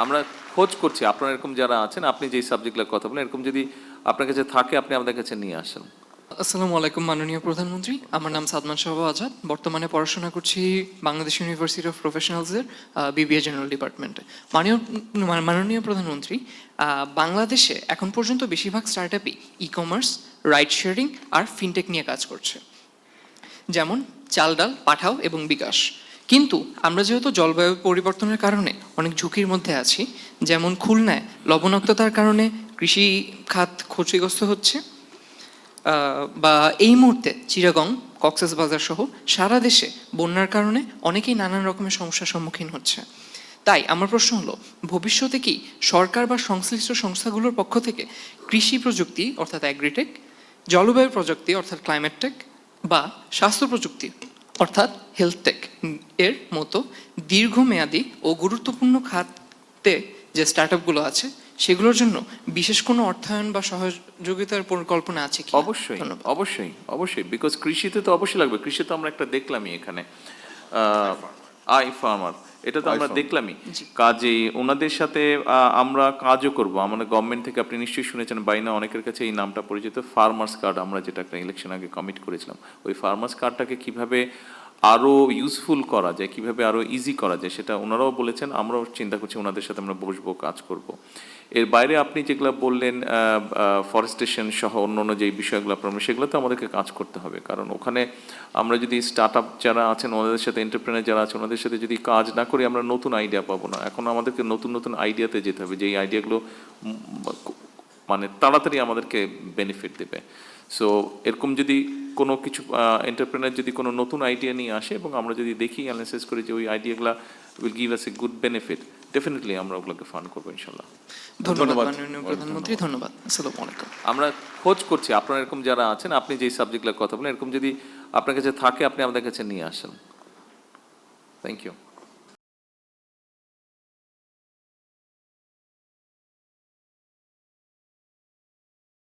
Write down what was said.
আমরা খোঁজ করছি আপনারা এরকম যারা আছেন, আপনি যেই সাবজেক্টগুলোর কথা বলেন, এরকম যদি আপনার কাছে থাকে আপনি আমাদের কাছে নিয়ে আসেন। আসসালামু আলাইকুম মাননীয় প্রধানমন্ত্রী, আমার নাম সাদমান শাহব আজাদ। বর্তমানে পড়াশোনা করছি বাংলাদেশ ইউনিভার্সিটি অফ প্রফেশনালসের বিবিএ জেনারেল ডিপার্টমেন্টে। মাননীয় প্রধানমন্ত্রী, বাংলাদেশে এখন পর্যন্ত বেশিরভাগ স্টার্টআপই ই কমার্স, রাইড শেয়ারিং আর ফিনটেক নিয়ে কাজ করছে, যেমন চাল ডাল, পাঠাও এবং বিকাশ। কিন্তু আমরা যেহেতু জলবায়ু পরিবর্তনের কারণে অনেক ঝুঁকির মধ্যে আছি, যেমন খুলনায় লবণাক্ততার কারণে কৃষি খাত ক্ষতিগ্রস্ত হচ্ছে, বা এই মুহূর্তে চিটাগং, কক্সবাজার সহ সারা দেশে বন্যার কারণে অনেকেই নানান রকমের সমস্যার সম্মুখীন হচ্ছে। তাই আমার প্রশ্ন হলো, ভবিষ্যতে কি সরকার বা সংশ্লিষ্ট সংস্থাগুলোর পক্ষ থেকে কৃষি প্রযুক্তি অর্থাৎ অ্যাগ্রিটেক, জলবায়ু প্রযুক্তি অর্থাৎ ক্লাইমেট টেক বা স্বাস্থ্য প্রযুক্তি অর্থাৎ হেলথ টেক এর মতো দীর্ঘমেয়াদী ও গুরুত্বপূর্ণ খাতে যে স্টার্টআপগুলো আছে সেগুলোর জন্য বিশেষ কোনো অর্থায়ন বা সহযোগিতার পরিকল্পনা আছে কি? অবশ্যই অবশ্যই অবশ্যই, বিকজ কৃষিতে তো অবশ্যই লাগবে। কৃষি তো আমরা একটা দেখলামই এখানে, আই ফার্মার, এটা তো আমরা দেখলামই। কাজেই ওনাদের সাথে আমরা কাজও করব। আমাদের গভর্নমেন্ট থেকে আপনি নিশ্চয়ই শুনেছেন, বাইনা অনেকের কাছে এই নামটা পরিচিত, ফার্মার্স কার্ড, আমরা যেটা একটা ইলেকশন আগে কমিট করেছিলাম। ওই ফার্মার্স কার্ডটাকে কিভাবে আরও ইউজফুল করা যায়, কিভাবে আরও ইজি করা যায়, সেটা ওনারাও বলেছেন, আমরাও চিন্তা করছি ওনাদের সাথে আমরা বসবো, কাজ করব। এর বাইরে আপনি যেগুলো বললেন ফরেস্টেশন সহ অন্য যেই বিষয়গুলো আপনার, সেগুলোতে আমাদেরকে কাজ করতে হবে। কারণ ওখানে আমরা যদি স্টার্ট আপ যারা আছেন ওনাদের সাথে, এন্টারপ্রেনার যারা আছে ওনাদের সাথে যদি কাজ না করি, আমরা নতুন আইডিয়া পাবো না। এখন আমাদেরকে নতুন নতুন আইডিয়াতে যেতে হবে, যেই আইডিয়াগুলো মানে তাড়াতাড়ি আমাদেরকে বেনিফিট দেবে। সো এরকম যদি কোনো কিছু এন্টারপ্রেনার যদি কোনো নতুন আইডিয়া নিয়ে আসে এবং আমরা যদি দেখি, অ্যানালাইসিস করি যে ওই আইডিয়াগুলো will give us a good benefit, definitely আমরা ওগুলোকে ফান্ড করবো ইনশাল্লাহ। ধন্যবাদ মাননীয় প্রধানমন্ত্রী, ধন্যবাদ। আসসালামু আলাইকুম। আমরা খোঁজ করছি আপনারা এরকম যারা আছেন, আপনি যেই সাবজেক্টগুলোর কথা বলেন, এরকম যদি আপনার কাছে থাকে আপনি আমাদের কাছে নিয়ে আসেন। Thank you.